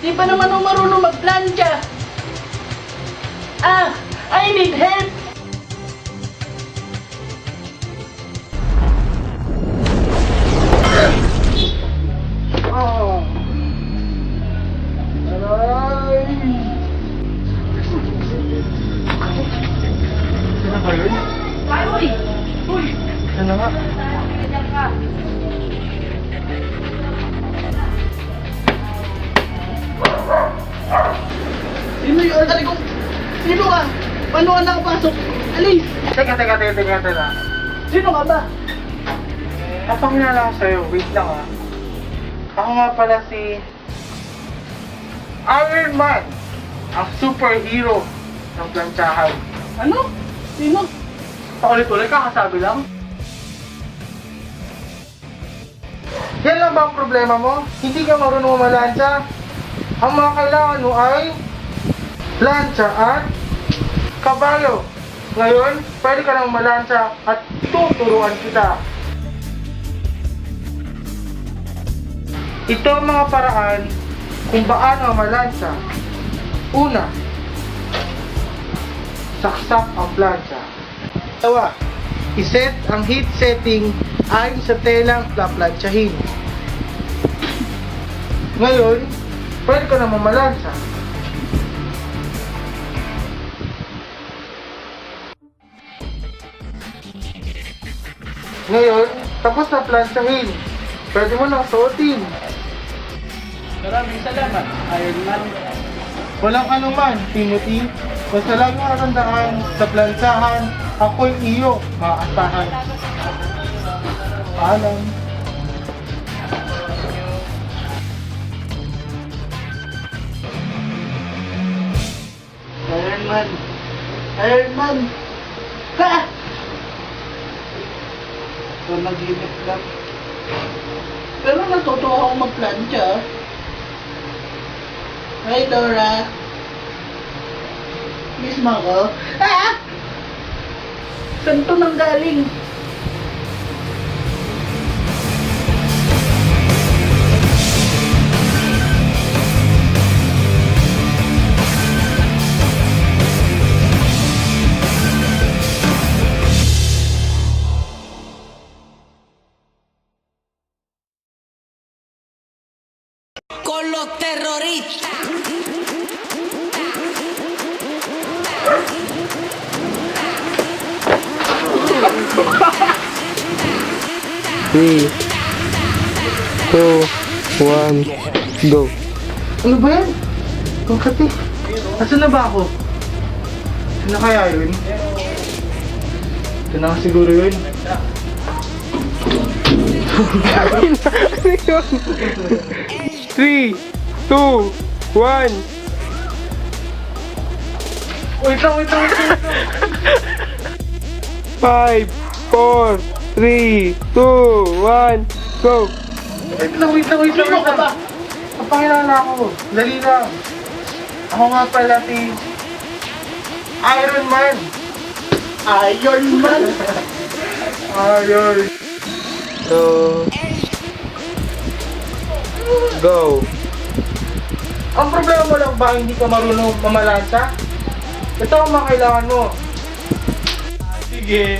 Di pa naman ako marunong magplancha. Ah, I need help. Oh. Aray. Sino ba yun? Uy! Uy! Ano nga? Ganyan ka. Sino yun? Dali ko! Sino ka? Paano ka nakapasok? Alis! Teka. Sino ka ba? Napakilala ko sa'yo. Wait lang ah. Ako nga pala si Iron Man, ang superhero ng plantsahan. Ano? Sino? Paulit-ulit kakasabi lang. Yan lang ba ang problema mo? Hindi ka marunong mamalansya? Ang mga kailangan mo ay plancha at kabayo. Ngayon, pwede ka lang malansya at tuturuan kita. Ito ang mga paraan kung paano malansya. Una, saksak ang plancha. Dalawa, iset ang heat setting ayon sa telang plaplansyahin. Ngayon, pwede ka na mamalansa. Ngayon, tapos na plansyahin. Pwede mo nang suotin. Maraming salamat, Iron Man. Walang anuman, Timothy. Basta lang mo natandaan sa plansahan, ako'y iyo maaasahan. Paalam. Iron Man. Iron Man. Ha! Ito nag-inip lang. Pero natuto akong magplancha. Hi, Dora. Miss mo ako? Ah! Saan to nanggaling? Con los terroristas. Three, two, one, go. Ano ba yan? Kungkati. Asan na ba ako? Sino kaya yun? Ito na nga siguro yun. Three, two, one. Wait lang. Five, four, three, two, one, go. Wait lang. Sino ka ba? Ang pangilala ko. Dali lang. Ako nga pala si Iron Man. Iron Man. Ayun. So, go. Ang problema mo lang ba hindi ka marunong mamalansa? Ito ang mga kailangan mo. Sige.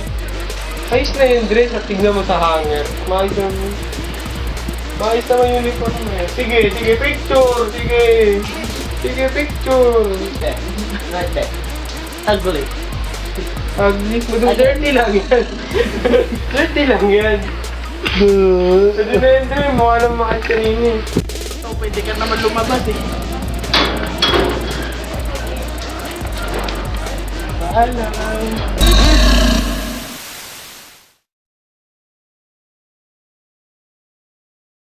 Ayos na yung dress at tignan mo sa hanger. Maayos naman yung uniform mo eh. Sige, picture. Sige, picture. Right there. Ugly. Ugly. Dirty lang yan. Dirty lang yan. Pwede na yun din. Mukha lang makit kanina eh. So, pwede ka naman lumabas eh. Paalam.